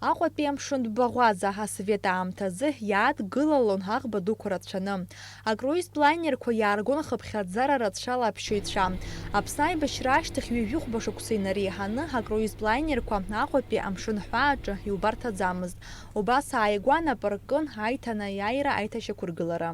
Аҟәатәи амшын баӷәаза асовет аамҭазы иаадгылалон аӷба дуқәа рацәаны. Акруизтә лайнерқәа иааргон хыԥхьаӡара рацәала аԥшьаҩцәа. Аԥсны аибашьра ашьҭахь ҩажәихәба шықәса инареиҳаны акруизтә лайнерқәа Аҟәатәи амшын ҳәааҿы иубарҭаӡамызт. Убас ааигәан апаркын аиҭанеиааира аиҭашьақәыргылара.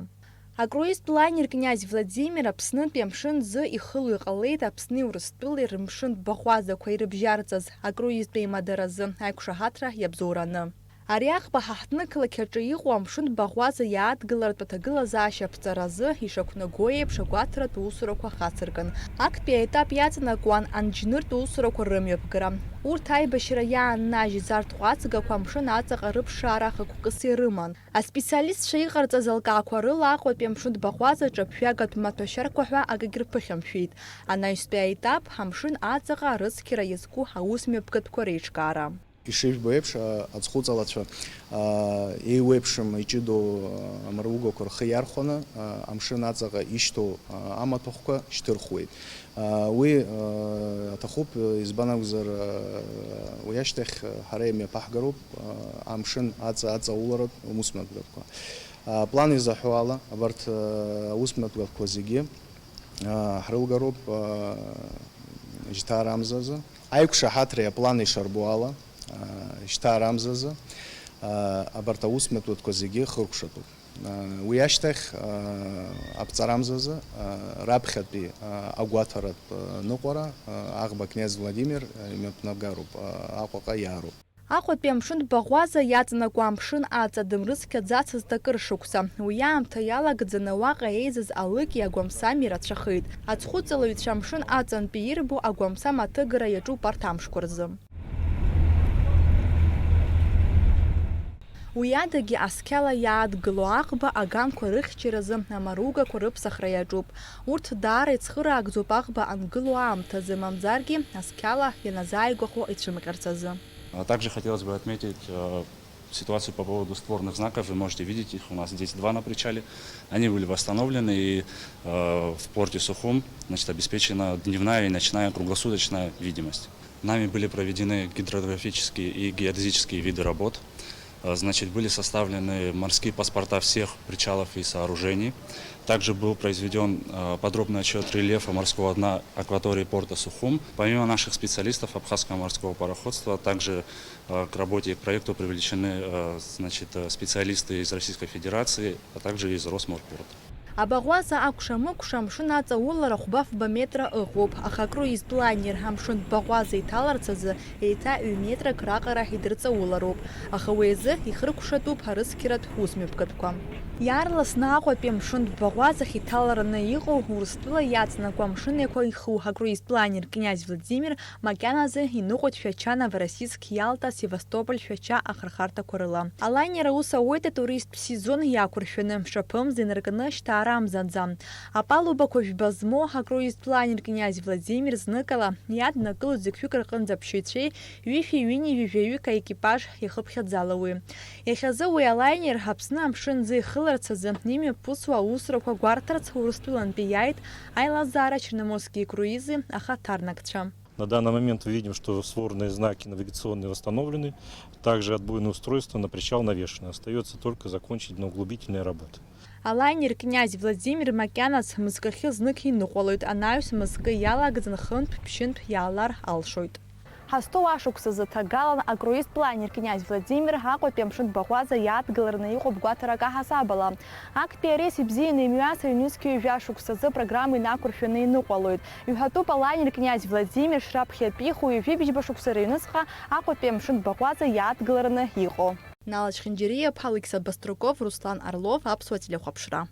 Акруизтә лайнер князь Владимир Аԥснытәи амшын зы ихыло иҟалеит Аԥсни Урыстәылеи рымшынтә баӷәазақәа ирыбжьарҵаз акруизтә еимадаразы аиқәшаҳаҭра иабзоураны. Ари аӷба ҳаҳҭнықалақь аҿы иҟоу амшынтә баӷәаза иаадгыларатә аҭагылазаашьа ԥҵаразы ишақәнаго еиԥш агәаҭаратә усурақәа хацыркын. Актәи аетап иаҵанакуан анџьныртә усурақәа рымҩаԥгара. Урҭ аибашьра иааннажьыз арҭ ҟәацгақәа амшын аҵаҟа рыԥшаара хықәкыс ирыман. Аспециалистцәа иҟарҵаз алкаақәа рыла Аҟәатәи амшынтә баӷәазаҿы ԥжәагатә маҭәашьарақәа ҳәа акагьы рԥыхьамшәеит. Анаҩстәи аетап амшын аҵаҟа арыцқьара иазку аусмҩаԥгатәқәа реиҿкаара. Ишыжәбо еиԥш аӡхәыҵалацәа еиуеиԥшым иҷыдоу амараугақәа рхы иархәаны амшын аҵаҟа ишьҭоу амаҭәахәқәа шьҭырхуеит. Уи аҭахуп, избан акәзар уи ашьҭахь ҳара имҩаԥаҳгароуп амшын аҵауларатә аусмҩаԥгатәқәа. Аплан изаҳәо ала абарҭ аусмҩаԥгатәқәа зегьы ҳрылгароуп шьҭа рамзазы. Аиқәшаҳаҭреи аплан ишарбо ала шьҭа арамзазы абарҭ аусмҩаԥгатәқәа зегьы хыркәшатәуп. Уи ашьҭахь аԥҵарамзазы раԥхьатәи агәаҭаратә ныҟәара аӷба князь Владимир имҩаԥнаггароуп, Аҟәаҟа иаароуп. Аҟәатәи амшынтә баӷәаза иаҵанакуа амшын аҵа дымрыцқьаӡацызт акыр шықәса. Уи аамҭа иалагӡаны уаҟа еизаз алыки агәамсами рацәахеит. Аӡхәыҵалаҩцәа амшын аҵантәи ирбо агәамсам аҭыгара иаҿуп арҭ амшқәа рзы. Уи адагьы асқьала иаадгыло аӷба аганқәа рыхьчаразы амаругақәа рыԥсахра иаҿуп. Урҭ даара ицхыраагӡоуп аӷба ангыло аамҭазы, мамзаргьы асқьала ианазааигәахо ицәымҟьарц азы. Также хотелось бы отметить ситуацию по поводу створных знаков. Вы можете видеть их, у нас здесь два на причале. Они были восстановлены, и в порте Сухум, значит, обеспечена дневная и ночная круглосуточная видимость. Нами были проведены гидрографические и геодезические виды работ. Значит, были составлены морские паспорта всех причалов и сооружений. Также был произведен подробный отчет рельефа морского дна акватории порта Сухум. Помимо наших специалистов Абхазского морского пароходства, также к работе и к проекту привлечены, значит, специалисты из Российской Федерации, а также из Росморпорта. Абаӷәаза акәша-мыкәша амшын аҵаулара хәба-фба метра ыҟоуп, аха акруизтә лайнер амшынтә баӷәаза иҭаларц азы еиҭа 1 метрак раҟара идырҵаулароуп, аха уи азы ихрыкәшатәуп арыцқьаратә усмҩаԥгатәқәа. Иаарласны Аҟәатәи амшынтә баӷәазахь иҭалараны иҟоу Урыстәыла иаҵанакуа амшын еиқәа иху акруизтә лайнер князь Владимир макьаназы иныҟәоит Шәача, Новороссийск, Иалта, Севастополь, Шәача ахырхарҭақәа рыла. Алайнер аус ауеит атуристтә сезон иақәыршәаны, мшаԥымза инаркны шьҭа арамзаӡа. Апалубақәа жәба змоу акруизтә лайнер князь Владимир зныкала иаднакылоит зықьҩык рҟынӡа аԥшьаҩцәеи ҩышәи-ҩыни-ҩажәаҩык аекипаж иахыԥхьаӡала уи. Иахьазы уи алайнер Аԥсны амшын зы ихыларц азы имҩаԥысуа аусурақәа гәарҭарц Урыстәылантәи иааит аилазаара черноморские круизы ахаҭарнакцәа. На данный момент мы видим, что сворные знаки навигационные восстановлены, также отбойное устройство на причал навешено. Остается только закончить дноуглубительные работы. Алайнер князь Владимир макьаназ мызкахьы знык иныҟәалоит, анаҩс мызкы иалагӡан хынтә ԥшьынтә иаалар алшоит. Ҳазҭоу ашықәсазы ҭагалан акруизтә лайнер князь Владимир Аҟәатәи амшынтә баӷәаза иаадгылараны иҟоуп гәаҭарак аҳасабала. Актәи арейс ибзианы имҩас аҩнызқьҩы жәашықәсазы программа инақәыршәаны иныҟәалоит. Иҳәатәуп алайнер князь Владимир шраԥхьатәиху ҩажәибжьба шықәса рыҩнуҵҟа Аҟәатәи амшынтә баӷәаза иаадгылараны иҟоу. Нала Чхинџьириа, Александр Баструков, Руслан Орлов, Аԥсуа телехәаԥшра.